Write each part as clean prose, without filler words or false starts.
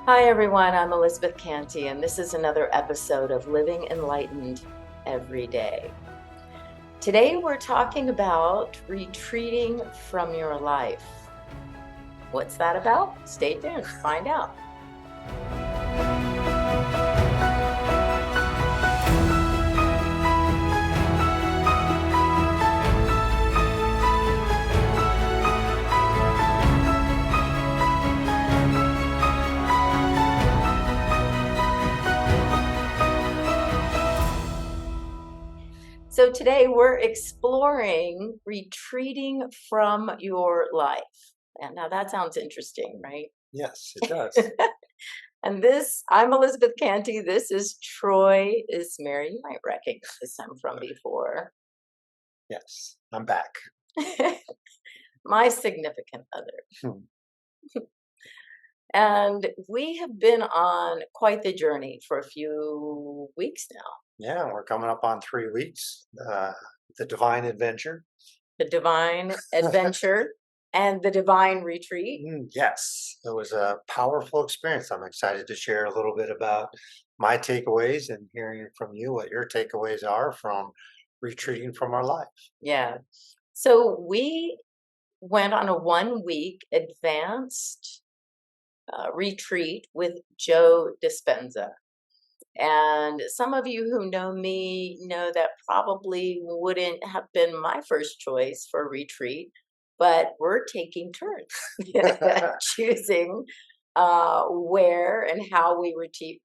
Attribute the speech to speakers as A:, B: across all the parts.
A: Hi, everyone. I'm Elizabeth Cantey, and this is another episode of Living Enlightened Every Day. Today, we're talking about retreating from your life. What's that about? Stay tuned, find out. So today we're exploring retreating from your life. And now that sounds interesting, right?
B: Yes, it does.
A: And I'm Elizabeth Cantey. This is Troy Ismir. You might recognize him from before.
B: Yes, I'm back.
A: My significant other.
B: Hmm.
A: And we have been on quite the journey for a few weeks now.
B: Yeah, we're coming up on 3 weeks. The divine adventure.
A: The divine adventure and the divine retreat.
B: Yes, it was a powerful experience. I'm excited to share a little bit about my takeaways and hearing from you what your takeaways are from retreating from our life.
A: Yeah. So we went on a 1 week advanced retreat with Joe Dispenza. And some of you who know me know that probably wouldn't have been my first choice for retreat, but we're taking turns choosing where and how we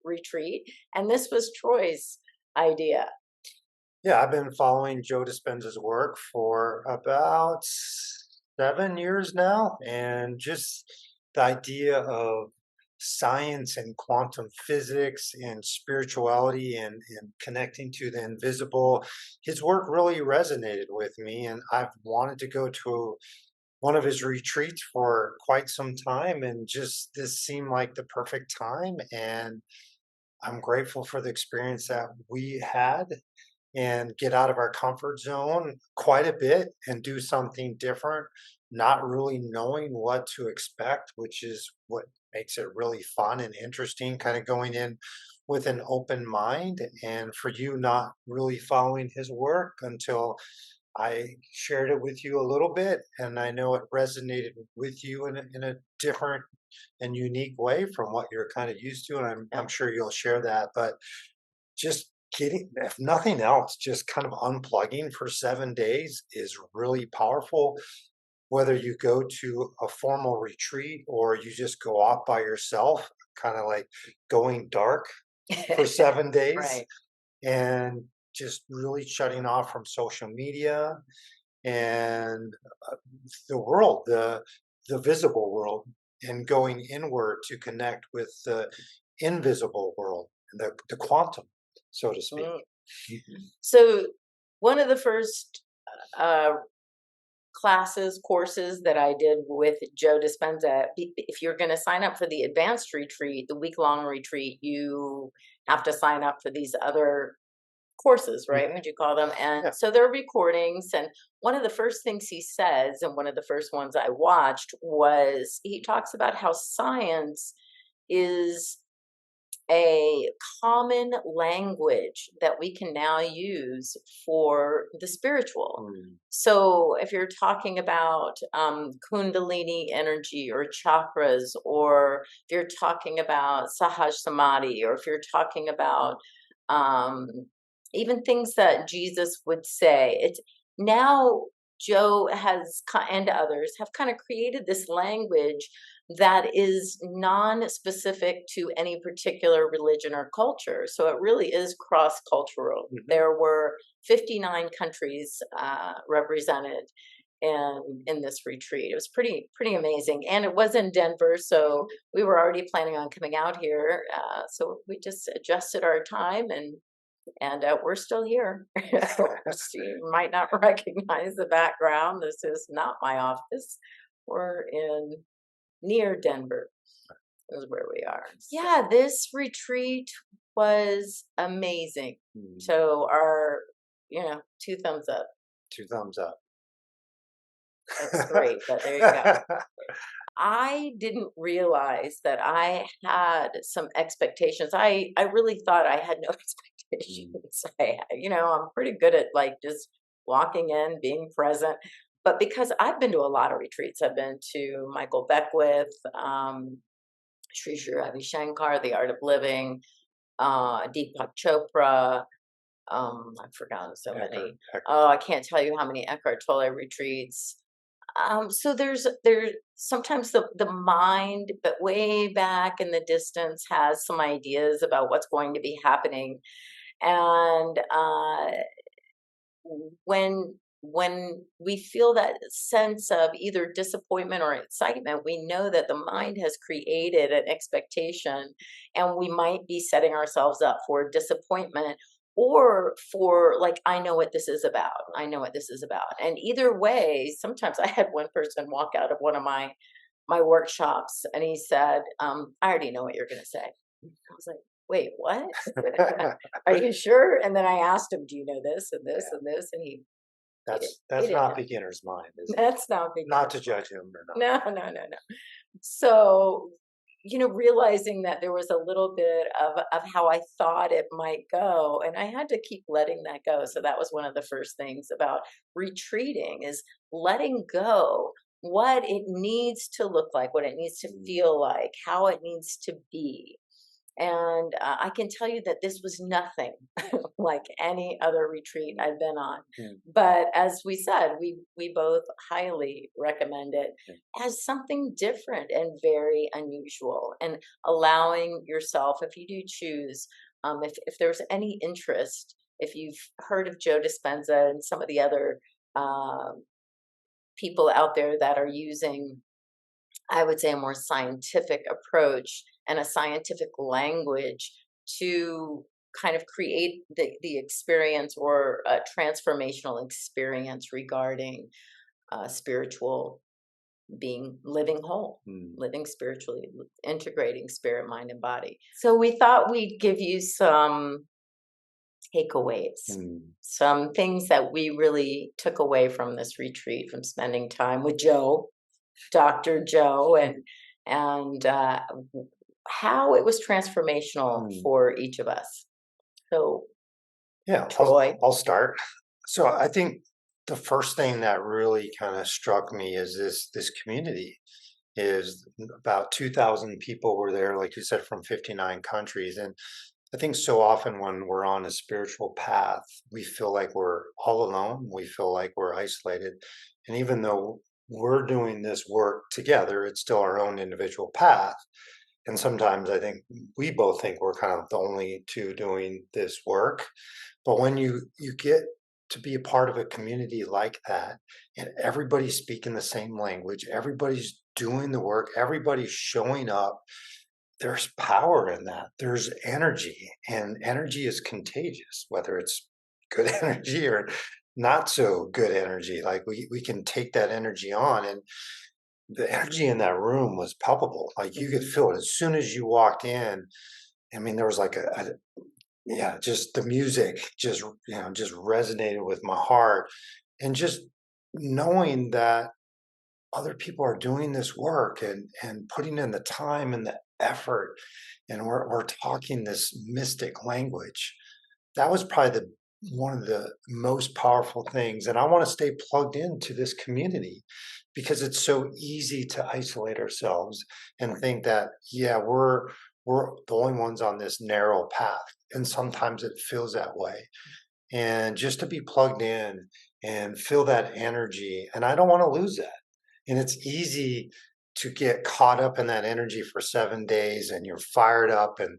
A: retreat. And this was Troy's idea.
B: Yeah, I've been following Joe Dispenza's work for about 7 years now, and just the idea of science and quantum physics and spirituality and connecting to the invisible, his work really resonated with me, and I've wanted to go to one of his retreats for quite some time, and just this seemed like the perfect time, and I'm grateful for the experience that we had and get out of our comfort zone quite a bit and do something different, not really knowing what to expect, which is what makes it really fun and interesting, kind of going in with an open mind. And for you, not really following his work until I shared it with you a little bit, and I know it resonated with you in a different and unique way from what you're kind of used to. And I'm
A: Yeah.
B: sure you'll share that. But just getting, if nothing else, just kind of unplugging for 7 days is really powerful. Whether you go to a formal retreat or you just go off by yourself, kind of like going dark for 7 days
A: Right.
B: and just really shutting off from social media and the world, the visible world, and going inward to connect with the invisible world, the quantum, so to speak.
A: Mm. So, one of the first uh, courses that I did with Joe Dispenza, if you're going to sign up for the advanced retreat, the week-long retreat, you have to sign up for these other courses, right? Would you call them? And
B: Yeah.
A: so there are recordings. And one of the first things he says, and one of the first ones I watched, was he talks about how science is a common language that we can now use for the spiritual.
B: Mm.
A: So, if you're talking about Kundalini energy or chakras, or if you're talking about Sahaj Samadhi, or if you're talking about um, even things that Jesus would say, it's now Joe and others have kind of created this language that is non-specific to any particular religion or culture. So it really is cross-cultural.
B: Mhm.
A: There were 59 countries represented in this retreat. It was pretty amazing, and it was in Denver, so we were already planning on coming out here. So we just adjusted our time, and we're still here. You might not recognize the background. This is not my office. We're near Denver is where we are. Yeah, this retreat was amazing.
B: Mm.
A: So our, 2 thumbs up.
B: 2 thumbs up.
A: That's great, but there you go. I didn't realize that I had some expectations. I really thought I had no
B: Mm.
A: expectations. I'm pretty good at like just walking in, being present. But because I've been to a lot of retreats, I've been to Michael Beckwith, Sri Sri Ravi Shankar, The Art of Living, Deepak Chopra. I've forgotten so
B: Eckhart,
A: many.
B: Eckhart.
A: Oh, I can't tell you how many Eckhart Tolle retreats. So there's sometimes the mind, but way back in the distance, has some ideas about what's going to be happening, and when we feel that sense of either disappointment or excitement, we know that the mind has created an expectation, and we might be setting ourselves up for disappointment or for like, I know what this is about. I know what this is about. And either way, sometimes I had one person walk out of one of my workshops and he said, I already know what you're gonna say. I was like, wait, what? Are you sure? And then I asked him, do you know this and this
B: Yeah,
A: and this? And he did. He
B: that's
A: didn't
B: not
A: know.
B: beginner's mind, is it?
A: That's not
B: Not
A: beginner's
B: to
A: mind.
B: judge him or not.
A: No, no, no, no. So, realizing that there was a little bit of how I thought it might go, and I had to keep letting that go. So that was one of the first things about retreating is letting go what it needs to look like, what it needs to
B: Mm,
A: feel like, how it needs to be. And I can tell you that this was nothing like any other retreat I've been on.
B: mm,
A: But as we said, we both highly recommend it
B: mm,
A: as something different and very unusual. And allowing yourself, if you do choose, if there's any interest, if you've heard of Joe Dispenza and some of the other um people out there that are using, I would say, a more scientific approach and a scientific language to kind of create the experience or a transformational experience regarding spiritual being, living whole,
B: mm,
A: living spiritually, integrating spirit, mind, and body. So we thought we'd give you some takeaways,
B: mm.
A: some things that we really took away from this retreat, from spending time with Joe, Dr. Joe, and how it was transformational
B: Mm.
A: for each of us. So,
B: Yeah,
A: Troy,
B: I'll start. So I think the first thing that really kind of struck me is this community is about 2,000 people were there, like you said, from 59 countries. And I think so often when we're on a spiritual path, we feel like we're all alone. We feel like we're isolated. And even though we're doing this work together, it's still our own individual path. And sometimes I think we both think we're kind of the only two doing this work. But when you get to be a part of a community like that, and everybody's speaking the same language, everybody's doing the work, everybody's showing up, there's power in that. There's energy, and energy is contagious, whether it's good energy or not so good energy. Like we can take that energy on, and the energy in that room was palpable. Like you could
A: mhm,
B: feel it as soon as you walked in. I mean, there was like yeah, just the music just just resonated with my heart, and just knowing that other people are doing this work and putting in the time and the effort, and we're talking this mystic language. That was probably the one of the most powerful things, and I want to stay plugged into this community because it's so easy to isolate ourselves and think that, yeah, we're the only ones on this narrow path, and sometimes it feels that way. And just to be plugged in and feel that energy, and I don't want to lose that. And it's easy to get caught up in that energy for 7 days, and you're fired up and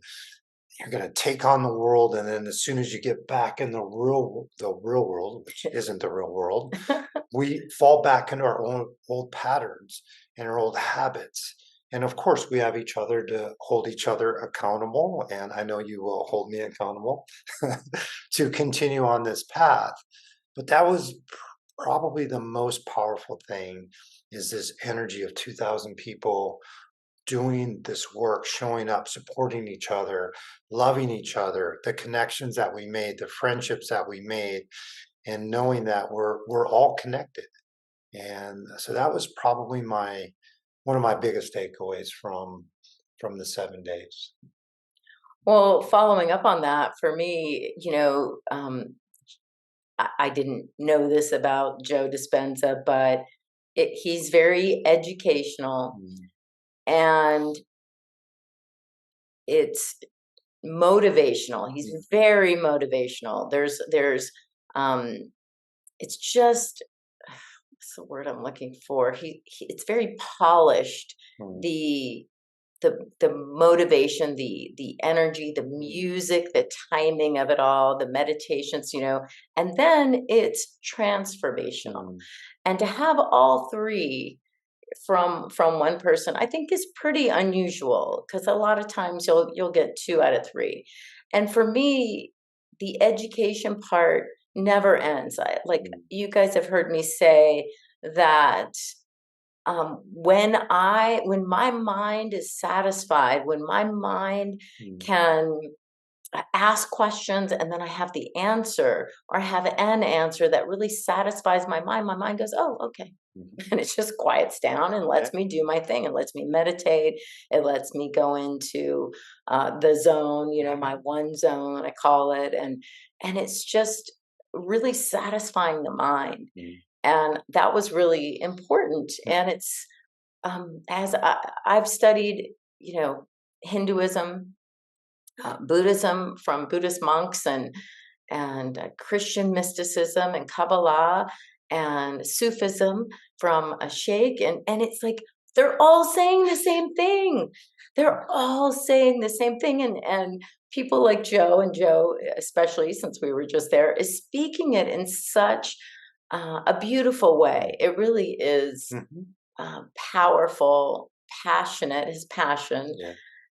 B: you're going to take on the world, and then as soon as you get back in the real world, which isn't the real world, we fall back into our own old patterns and our old habits. And of course, we have each other to hold each other accountable, and I know you will hold me accountable to continue on this path. But that was probably the most powerful thing, is this energy of 2,000 people doing this work, showing up, supporting each other, loving each other, the connections that we made, the friendships that we made, and knowing that we're all connected. And so that was probably one of my biggest takeaways from the 7 days.
A: Well, following up on that, for me, I didn't know this about Joe Dispenza, but he's very educational,
B: Mm,
A: and it's motivational. He's
B: mm,
A: very motivational. Um, it's just, what's the word I'm looking for? It's very polished.
B: mm,
A: The the motivation, the energy, the music, the timing of it all, the meditations, and then it's transformational.
B: mm,
A: And to have all three from one person, I think is pretty unusual, because a lot of times you'll get two out of three. And for me, the education part never ends. Like
B: mm,
A: you guys have heard me say that, when my mind is satisfied, when my mind
B: mm,
A: can ask questions and then I have the answer, or have an answer that really satisfies my mind goes, oh, okay.
B: mhm.
A: And it just quiets down and
B: Yeah.
A: lets me do my thing. It lets me meditate. It lets me go into the zone, my one zone, I call it. And it's just really satisfying the mind.
B: Mm,
A: And that was really important.
B: mm,
A: And it's, as I've studied, Hinduism, Buddhism from Buddhist monks, and Christian mysticism and Kabbalah, and Sufism from a sheikh, and it's like they're all saying the same thing. They're all saying the same thing, and people like Joe, and Joe, especially since we were just there, is speaking it in such a beautiful way. It really is
B: mhm.
A: powerful, passionate. His passion,
B: Yeah.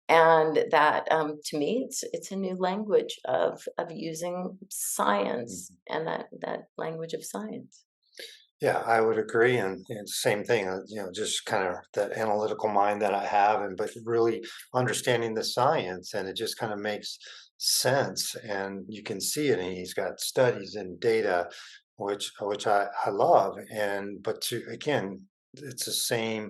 A: and that, to me, it's a new language of using science,
B: Mhm.
A: and that language of science.
B: Yeah, I would agree, and same thing. Just kind of that analytical mind that I have, and but really understanding the science, and it just kind of makes sense, and you can see it. And he's got studies and data, which I love, and but to again, it's the same.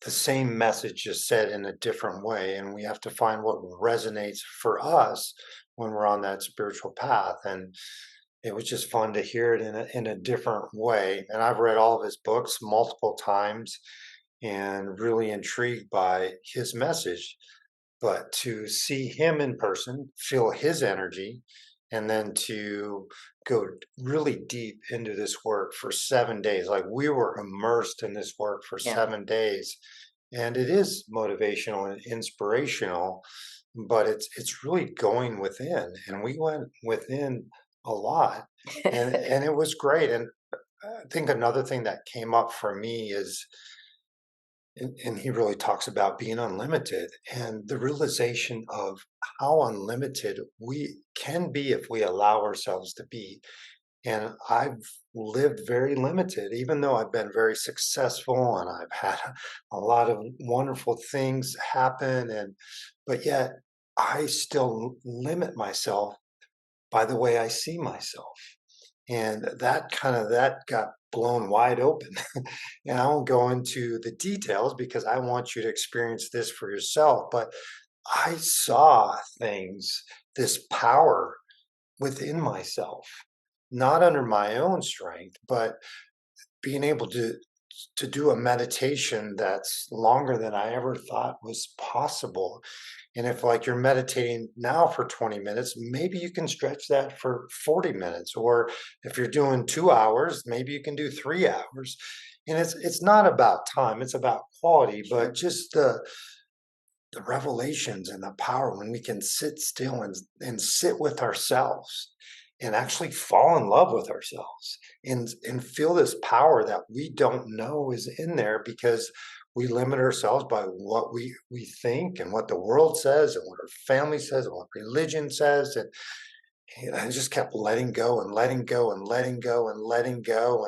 B: The same message just said in a different way, and we have to find what resonates for us when we're on that spiritual path. And it was just fun to hear it in a different way. And I've read all of his books multiple times and really intrigued by his message. But to see him in person, feel his energy, and then to go really deep into this work for 7 days, like we were immersed in this work for
A: Yeah.
B: 7 days. And it is motivational and inspirational, but it's really going within. And we went within a lot, and it was great. And I think another thing that came up for me is, and he really talks about being unlimited and the realization of how unlimited we can be if we allow ourselves to be. And I've lived very limited, even though I've been very successful and I've had a lot of wonderful things happen. But yet I still limit myself by the way I see myself. And that got blown wide open. And I won't go into the details because I want you to experience this for yourself. But I saw things, this power within myself, not under my own strength, but being able to do a meditation that's longer than I ever thought was possible. And if like you're meditating now for 20 minutes, maybe you can stretch that for 40 minutes. Or if you're doing 2 hours, maybe you can do 3 hours. And it's not about time, it's about quality, but
A: Sure.
B: just the revelations and the power when we can sit still and sit with ourselves and actually fall in love with ourselves and feel this power that we don't know is in there because we limit ourselves by what we think and what the world says and what our family says and what religion says. And I just kept letting go and letting go and letting go and letting go.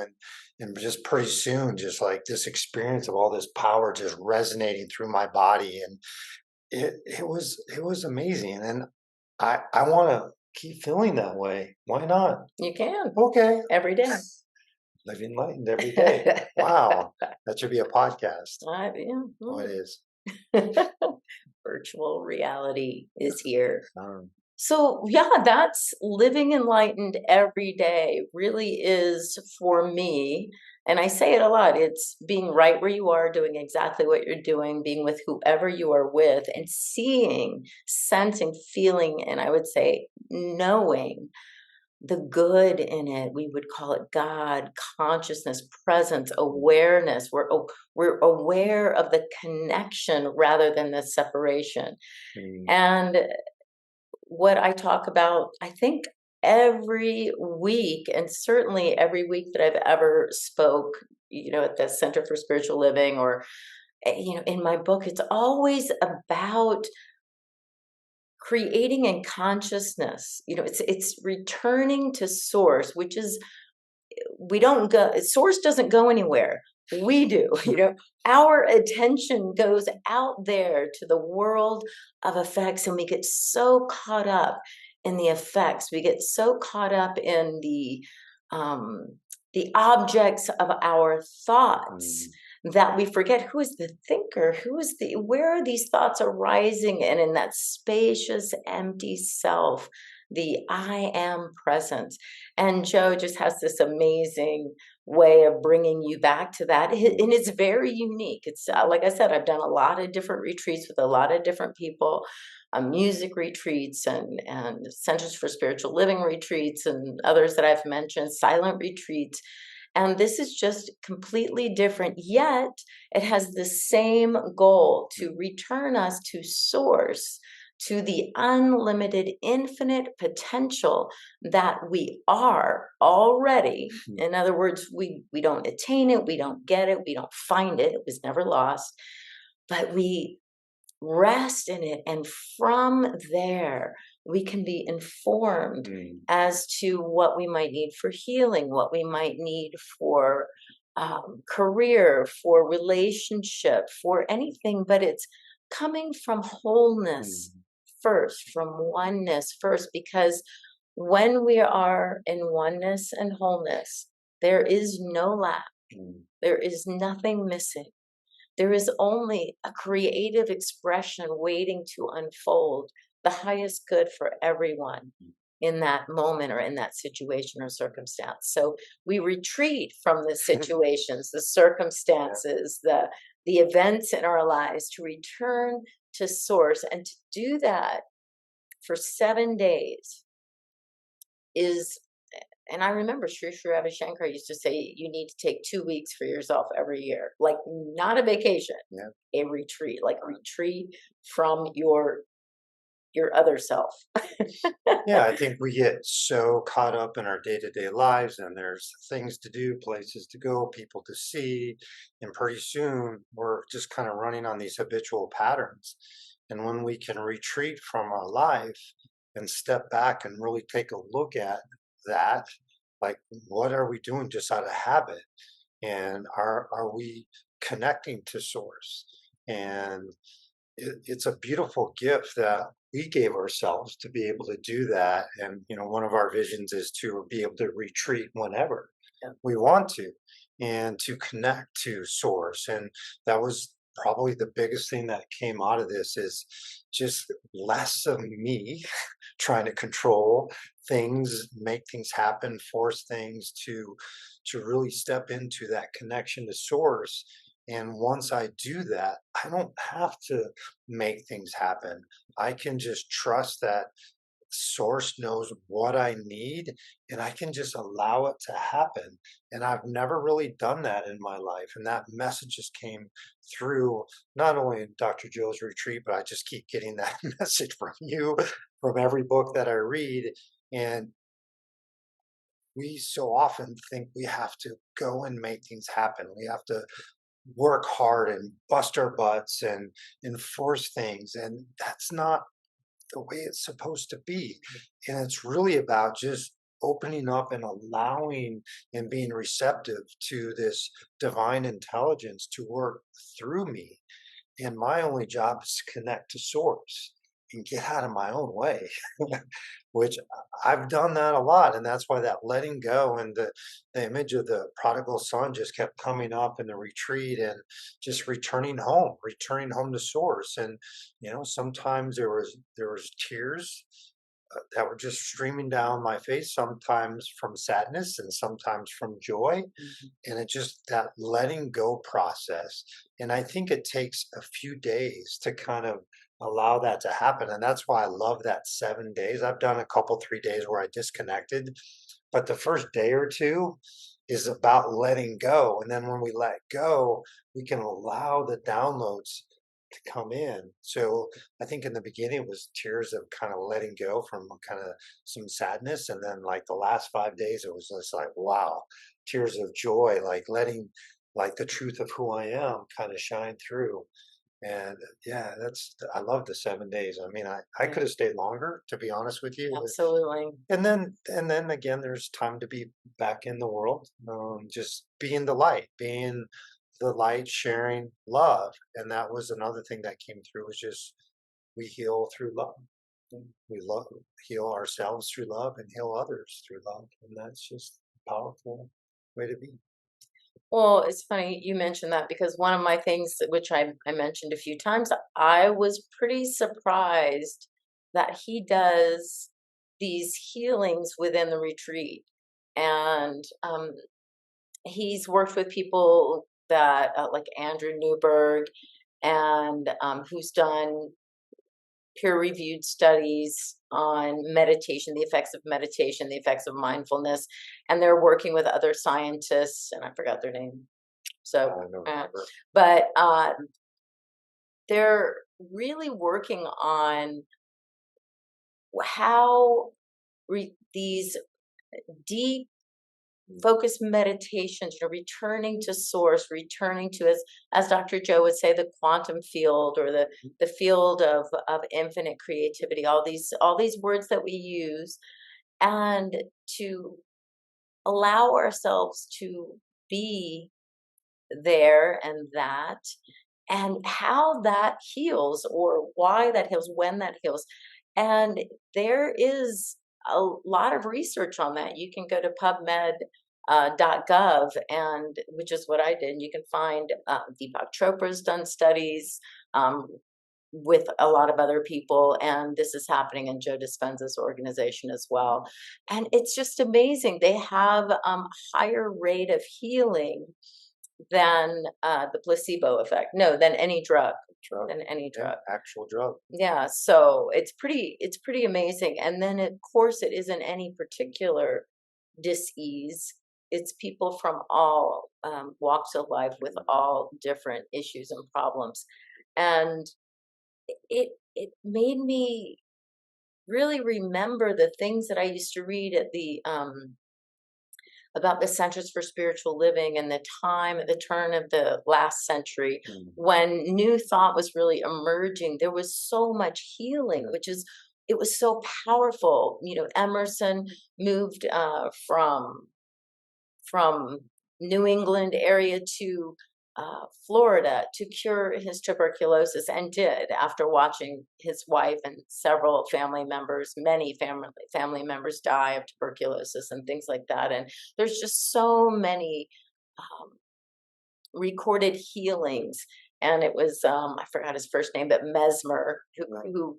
B: And just pretty soon, just like this experience of all this power just resonating through my body. And it was amazing, and I wanna keep feeling that way. Why not?
A: You can
B: Okay.
A: every day.
B: Living enlightened every day. Wow, that should be a podcast.
A: Yeah,
B: Oh, it is.
A: virtual reality is here.
B: Um,
A: So, yeah, that's living enlightened every day really is for me. And I say it a lot, it's being right where you are, doing exactly what you're doing, being with whoever you are with, and seeing, sensing, feeling, and I would say knowing the good in it. We would call it God, consciousness, presence, awareness. We're aware of the connection rather than the separation.
B: mm,
A: And what I talk about, I think every week, and certainly every week that I've ever spoke, at the Center for Spiritual Living or, in my book, it's always about creating in consciousness. It's returning to source, which is we don't go source doesn't go anywhere, we do. Our attention goes out there to the world of effects, and we get so caught up in the effects, we get so caught up in um the objects of our thoughts,
B: mm,
A: that we forget who is the thinker, where are these thoughts arising, and in that spacious empty self, the I am presence. And Joe just has this amazing way of bringing you back to that. And it's very unique. It's like I said, I've done a lot of different retreats with a lot of different people, music retreats and centers for spiritual living retreats and others that I've mentioned, silent retreats. And this is just completely different, yet it has the same goal to return us to source, to the unlimited, infinite potential that we are already.
B: mm,
A: In other words, we don't attain it, we don't get it, we don't find it, it was never lost, but we rest in it. And from there, we can be informed
B: mm,
A: as to what we might need for healing, what we might need for career, for relationship, for anything. But it's coming from
B: mm,
A: wholeness first, from oneness first, because when we are in oneness and wholeness, there is no lack,
B: mm,
A: there is nothing missing. There is only a creative expression waiting to unfold the highest good for everyone in that moment or in that situation or circumstance. So we retreat from the situations, the circumstances, the events in our lives to return to source. And to do that for 7 days is, and I remember Sri Sri Ravi Shankar used to say, you need to take 2 weeks for yourself every year, like not a vacation,
B: yeah.
A: a retreat, like retreat from your other self.
B: Yeah, I think we get so caught up in our day-to-day lives, and there's things to do, places to go, people to see, and pretty soon we're just kind of running on these habitual patterns. And when we can retreat from our life and step back and really take a look at that, like what are we doing just out of habit? And are we connecting to source? And it's a beautiful gift that we gave ourselves to be able to do that. And one of our visions is to be able to retreat whenever
A: Yeah.
B: we want to, and to connect to source. And that was probably the biggest thing that came out of this, is just less of me trying to control things, make things happen, force things, to really step into that connection to source. And once I do that, I don't have to make things happen. I can just trust that source knows what I need, and I can just allow it to happen. And I've never really done that in my life. And that message just came through not only in Dr. Joe's retreat, but I just keep getting that message from you, from every book that I read. And we so often think we have to go and make things happen. We have to work hard and bust our butts and enforce things. And that's not the way it's supposed to be. And it's really about just opening up and allowing and being receptive to this divine intelligence to work through me. And my only job is to connect to source. and get out of my own way, which I've done that a lot. And that's why that letting go and the image of the prodigal son just kept coming up in the retreat and just returning home to source. And, sometimes there was tears that were just streaming down my face, sometimes from sadness and sometimes from joy.
A: Mhm.
B: And it just that letting go process. And I think it takes a few days to kind of allow that to happen. And that's why I love that 7 days. I've done a couple, 3 days where I disconnected, but the first day or two is about letting go. And then when we let go, we can allow the downloads to come in. So I think in the beginning it was tears of kind of letting go from kind of some sadness. And then like the last 5 days, it was just like, wow, tears of joy, like letting like the truth of who I am kind of shine through. And yeah, I love the 7 days. I mean, I
A: Yeah,
B: could have stayed longer, to be honest with you.
A: absolutely.
B: And then again, there's time to be back in the world, just being the light, sharing love. And that was another thing that came through was just we heal through love. We love heal ourselves through love and heal others through love. And that's just a powerful way to be.
A: Well, it's funny you mentioned that because one of my things, which I mentioned a few times, I was pretty surprised that he does these healings within the retreat. And he's worked with people that, like Andrew Newberg, and who's done peer-reviewed studies on meditation, the effects of meditation, the effects of mindfulness, and they're working with other scientists, and I forgot their name. So,
B: I don't
A: uh,
B: remember.
A: but they're really working on how these deep focused meditations, returning to source, returning to, as Dr. Joe would say, the quantum field, or the field of infinite creativity, all these words that we use, and to allow ourselves to be there and that, and how that heals, or why that heals, when that heals. And there is a lot of research on that. You can go to PubMed. .gov, and which is what I did. You can find Deepak Chopra's done studies with a lot of other people, and this is happening in Joe Dispenza's organization as well. And it's just amazing. They have higher rate of healing than the placebo effect. No, than any drug.
B: Drug.
A: Than any
B: Yeah,
A: drug.
B: actual drug.
A: Yeah, so it's pretty amazing. And then of course it isn't any particular dis-ease. It's people from all walks of life with all different issues and problems. And it made me really remember the things that I used to read at the about the Centers for Spiritual Living, and the time at the turn of the last century
B: Mm.
A: when new thought was really emerging. There was so much healing, it was so powerful. Emerson moved from New England area to Florida to cure his tuberculosis, and did, after watching his wife and several family members, many family members die of tuberculosis and things like that. And there's just so many um, recorded healings. And it was I forgot his first name, but Mesmer,
B: Right.
A: who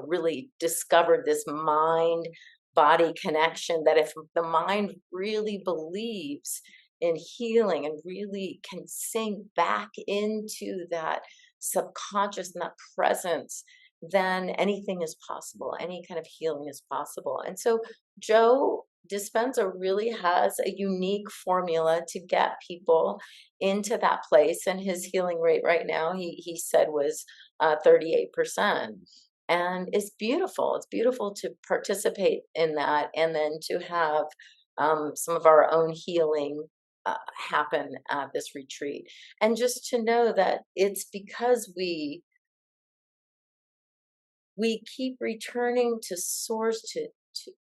A: really discovered this mind body connection, that if the mind really believes in healing and really can sink back into that subconscious and that presence, then anything is possible. Any kind of healing is possible. And so Joe Dispenza really has a unique formula to get people into that place. And his healing rate right now, he said, was 38%. And it's beautiful. It's beautiful to participate in that, and then to have some of our own healing happen at this retreat. And just to know that it's because we keep returning to source, to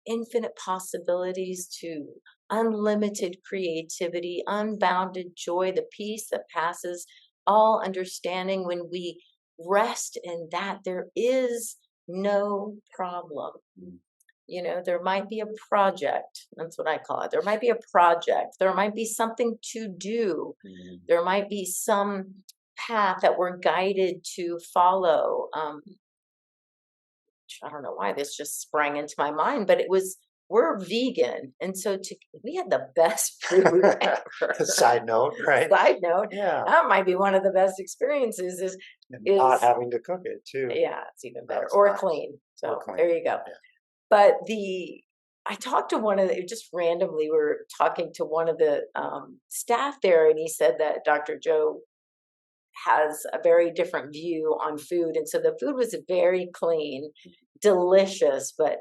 A: infinite possibilities, to unlimited creativity, unbounded joy, the peace that passes all understanding. When we rest in that, there is no problem.
C: Mm.
A: You know, there might be a project. That's what I call it. There might be a project. There might be something to do.
C: Mm.
A: There might be some path that we're guided to follow. I don't know why this just sprang into my mind, but it was, we're vegan. And so we had the best food ever.
B: Side note, right?
A: Side note,
B: Yeah.
A: that might be one of the best experiences
B: And
A: is
B: not having to cook it too.
A: yeah, it's even better.
B: That's
A: Or
B: nice.
A: clean. So
B: Or clean.
A: there you go.
B: Yeah.
A: But I talked to one of the, just randomly, we were talking to one of the staff there, and he said that Dr. Joe has a very different view on food. And so the food was very clean, delicious, but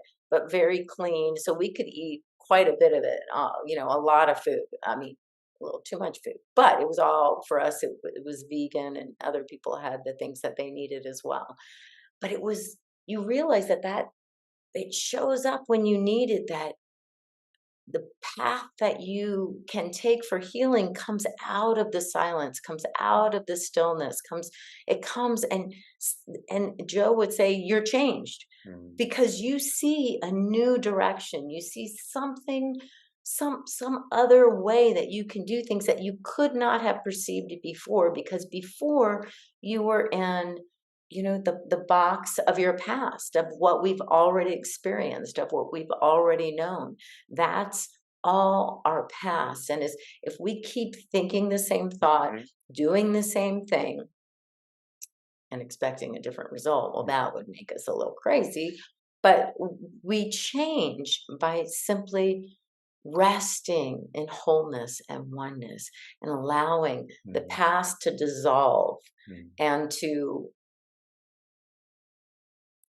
A: very clean. So we could eat quite a bit of it, you know, a lot of food. I mean, a little too much food, but it was all for us. It was vegan, and other people had the things that they needed as well. But it was, you realize that it shows up when you need it, that the path that you can take for healing comes out of the silence, comes out of the stillness, it comes, and Joe would say you're changed
C: Mm.
A: because you see a new direction, you see something, some other way that you can do things that you could not have perceived it before, because before you were in, you know, the box of your past, of what we've already experienced, of what we've already known. That's all our past. And if we keep thinking the same thought,
B: Mhm.
A: doing the same thing, and expecting a different result, well, that would make us a little crazy. But we change by simply resting in wholeness and oneness, and allowing the
C: Mm.
A: past to dissolve,
C: Mm.
A: and to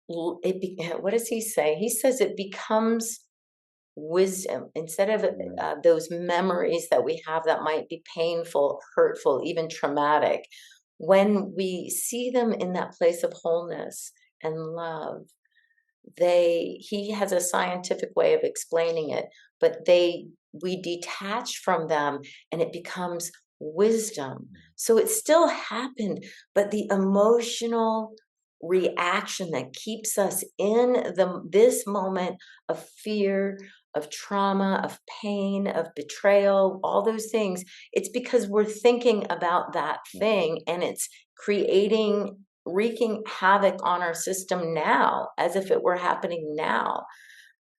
A: what does he say? He says it becomes wisdom, instead of
C: Mm.
A: those memories that we have that might be painful, hurtful, even traumatic. When we see them in that place of wholeness and love, he has a scientific way of explaining it, but we detach from them, and it becomes wisdom. So it still happened, but the emotional reaction that keeps us in this moment of fear, of trauma, of pain, of betrayal, all those things, it's because we're thinking about that thing, and it's wreaking havoc on our system now, as if it were happening now.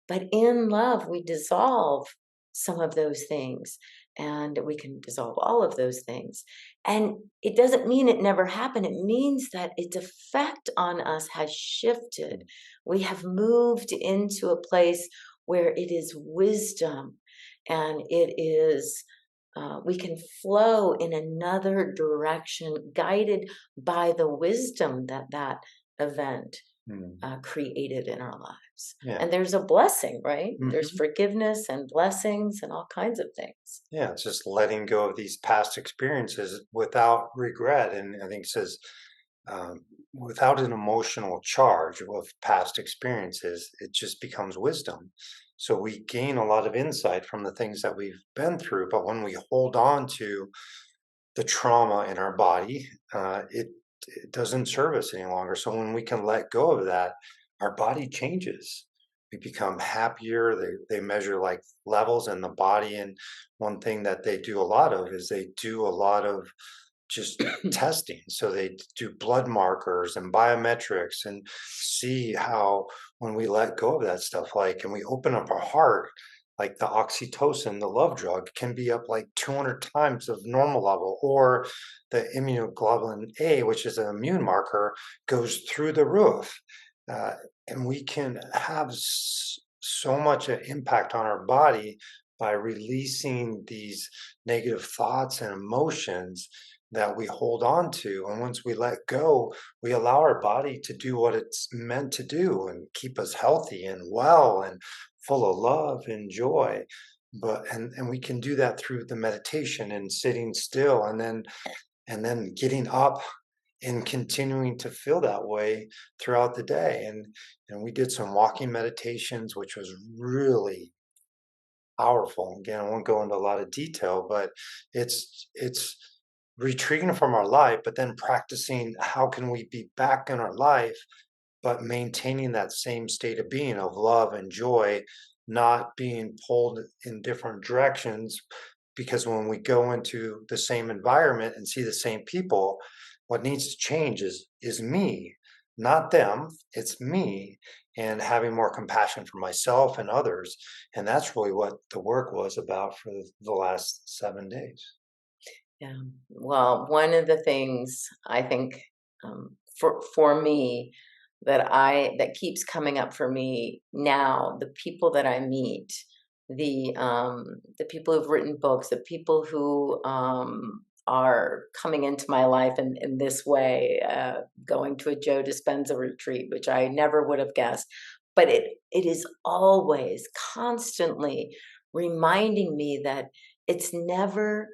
A: But in love, we dissolve some of those things, and we can dissolve all of those things. And it doesn't mean it never happened. It means that its effect on us has shifted. We have moved into a place where it is wisdom, and it is, we can flow in another direction, guided by the wisdom that event
C: Mm.
A: created in our lives.
B: Yeah.
A: And there's a blessing, right? There's
B: Mhm.
A: forgiveness and blessings and all kinds of things.
B: Yeah, it's just letting go of these past experiences without regret. And I think it says, without an emotional charge of past experiences, it just becomes wisdom. So we gain a lot of insight from the things that we've been through. But when we hold on to the trauma in our body, it doesn't serve us any longer. So when we can let go of that, our body changes. We become happier. They measure like levels in the body. And one thing that they do a lot of is they do a lot of just testing. So they do blood markers and biometrics and see how when we let go of that stuff, like, and we open up our heart, like the oxytocin, the love drug, can be up like 200 times of normal level, or the immunoglobulin A, which is an immune marker, goes through the roof. Uh, and we can have so much impact on our body by releasing these negative thoughts and emotions that we hold on to. And once we let go, we allow our body to do what it's meant to do and keep us healthy and well and full of love and joy. And we can do that through the meditation and sitting still, and then getting up and continuing to feel that way throughout the day. And we did some walking meditations, which was really powerful. Again, I won't go into a lot of detail, but it's retreating from our life, but then practicing how can we be back in our life, but maintaining that same state of being of love and joy, not being pulled in different directions. Because when we go into the same environment and see the same people, what needs to change is me, not them. It's me, and having more compassion for myself and others. And that's really what the work was about for the last 7 days.
A: Yeah. Well, one of the things I think for me that keeps coming up for me now, the people that I meet, the people who've written books, the people who are coming into my life in this way, going to a Joe Dispenza retreat, which I never would have guessed, but it is always constantly reminding me that it's never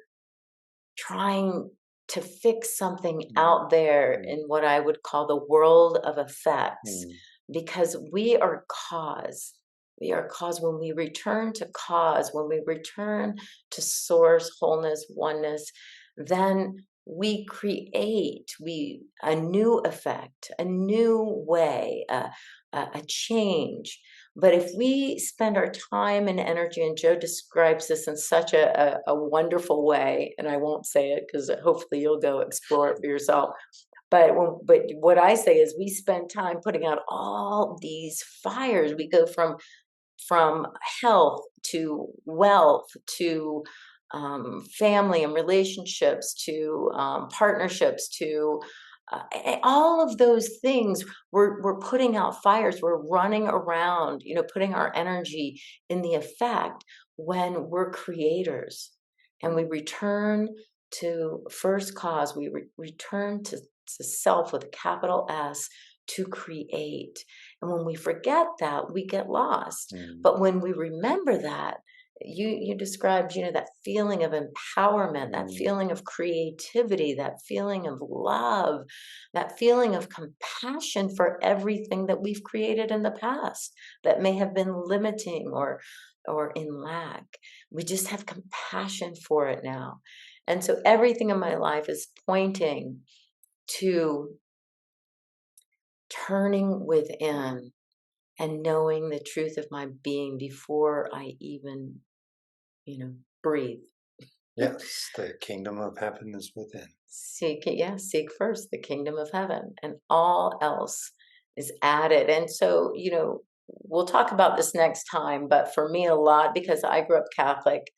A: trying to fix something out there in what I would call the world of effects,
B: Mm.
A: because we are cause. We are cause. When we return to cause, when we return to source, wholeness, oneness, then we create a new effect, a new way, a change. But if we spend our time and energy, and Joe describes this in such a wonderful way, and I won't say it because hopefully you'll go explore it for yourself. But what I say is we spend time putting out all these fires. We go from health to wealth to family and relationships to partnerships to all of those things. We're putting out fires. We're running around, putting our energy in the effect when we're creators, and we return to first cause. We return to self with a capital S, to create. And when we forget that, we get lost.
B: Mm.
A: But when we remember that, you described, that feeling of empowerment, that feeling of creativity, that feeling of love, that feeling of compassion for everything that we've created in the past that may have been limiting or in lack. We just have compassion for it now. And so everything in my life is pointing to turning within and knowing the truth of my being before I even, breathe.
B: Yes, the kingdom of heaven is within.
A: Seek first the kingdom of heaven, and all else is added. And so, we'll talk about this next time, but for me, a lot, because I grew up Catholic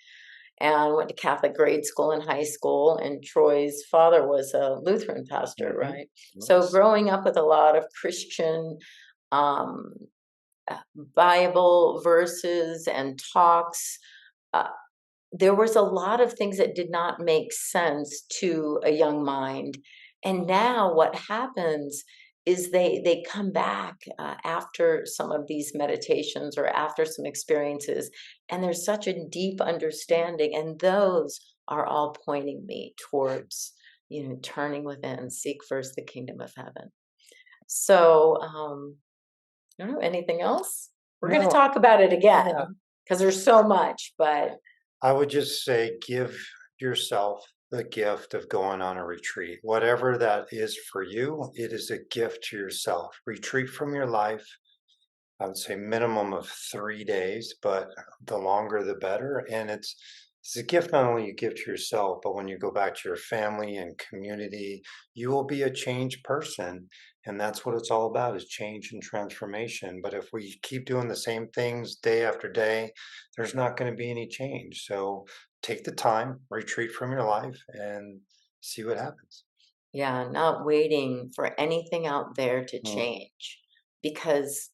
A: and went to Catholic grade school and high school, and Troy's father was a Lutheran pastor, right? So
B: Yes.
A: growing up with a lot of Christian um, Bible verses and talks, uh, there was a lot of things that did not make sense to a young mind. And now what happens is they come back after some of these meditations or after some experiences, and there's such a deep understanding, and those are all pointing me towards, turning within, seek first the kingdom of heaven. So I don't know, anything else? We're going to
B: No,
A: talk about it again
B: yeah.
A: because there's so much, but
B: I would just say give yourself the gift of going on a retreat. Whatever that is for you, it is a gift to yourself. Retreat from your life. I would say minimum of 3 days, but the longer the better. And it's a gift not only you give to yourself, but when you go back to your family and community, you will be a changed person. And that's what it's all about, is change and transformation. But if we keep doing the same things day after day, there's not going to be any change. So take the time, retreat from your life, and see what happens.
A: yeah, not waiting for anything out there to
B: Mm,
A: change, because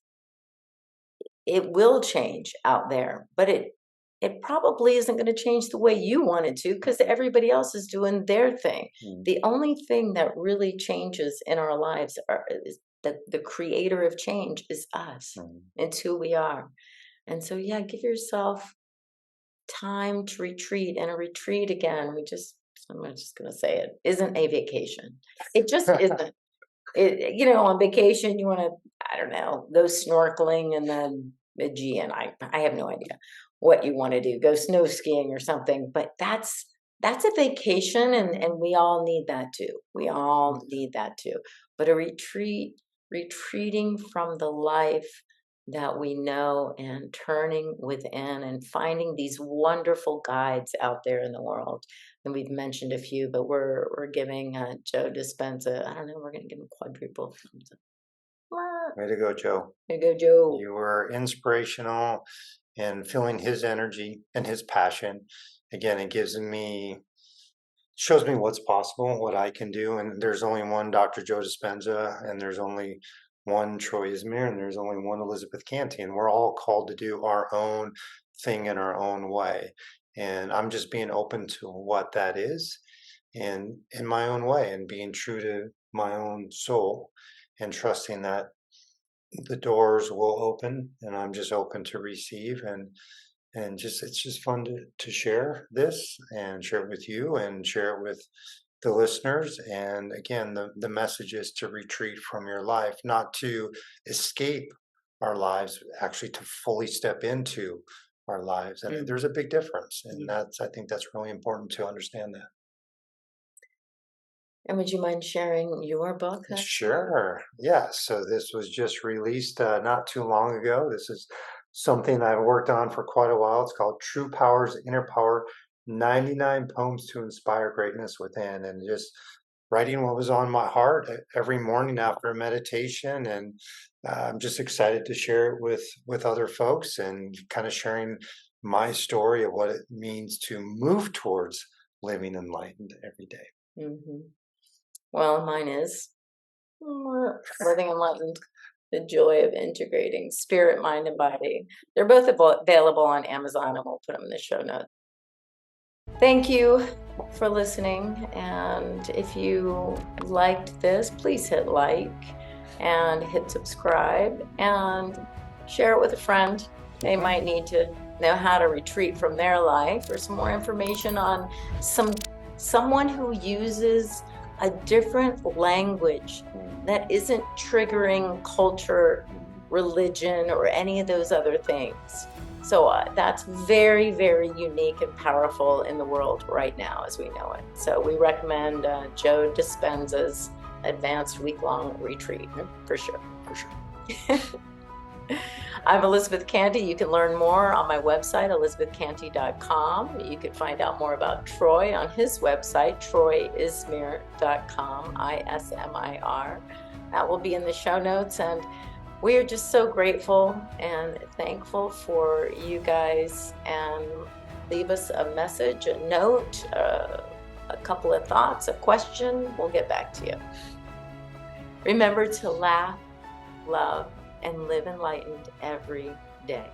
A: it will change out there, but it probably isn't going to change the way you want it to, because everybody else is doing their thing.
B: mm,
A: The only thing that really changes in our lives is the creator of change is us.
B: mm.
A: It's who we are. And so, yeah, give yourself time to retreat, and a retreat, again, I'm just going to say it, isn't a vacation. It just isn't. On vacation, you want to, I don't know, go snorkeling in the Aegean. I have no idea what you want to do, go snow skiing or something, but that's a vacation, and we all need that too. We all need that too. But a retreat retreating from the life that we know and turning within and finding these wonderful guides out there in the world. And we've mentioned a few, but we're giving Joe Dispenza, I don't know, we're going to give him quadruple thumbs up.
B: Way to go, Joe.
A: Way to go, Joe.
B: You were inspirational, and feeling his energy and his passion. Again, it shows me what's possible, what I can do. And there's only one Dr. Joe Dispenza, and there's only one Troy Ismir, and there's only one Elizabeth Cantey, and we're all called to do our own thing in our own way. And I'm just being open to what that is, and in my own way, and being true to my own soul, and trusting that the doors will open, and I'm just open to receive. And just it's just fun to share this and share it with you and share it with the listeners. And again, the message is to retreat from your life, not to escape our lives, actually to fully step into our lives. And there's a big difference, and I think that's really important to understand that.
A: And would you mind sharing your book?
B: Sure. Yeah. So this was just released not too long ago. This is something I've worked on for quite a while. It's called True Power's Inner Power, 99 Poems to Inspire Greatness Within. And just writing what was on my heart every morning after a meditation. And I'm just excited to share it with other folks, and kind of sharing my story of what it means to move towards living enlightened every day.
A: Mm-hmm. Well, mine is Living Enlightened, the joy of integrating spirit, mind, and body. They're both available on Amazon, and we'll put them in the show notes. Thank you for listening. And if you liked this, please hit like and hit subscribe and share it with a friend. They might need to know how to retreat from their life, or some more information on someone who uses a different language that isn't triggering culture, religion, or any of those other things. So that's very, very unique and powerful in the world right now as we know it. So we recommend Joe Dispenza's Advanced Week-Long Retreat, for sure.
B: For sure.
A: I'm Elizabeth Cantey. You can learn more on my website, elizabethcantey.com. You can find out more about Troy on his website, troyismir.com, ISMIR. That will be in the show notes. And we are just so grateful and thankful for you guys. And leave us a message, a note, a couple of thoughts, a question. We'll get back to you. Remember to laugh, love, and live enlightened every day.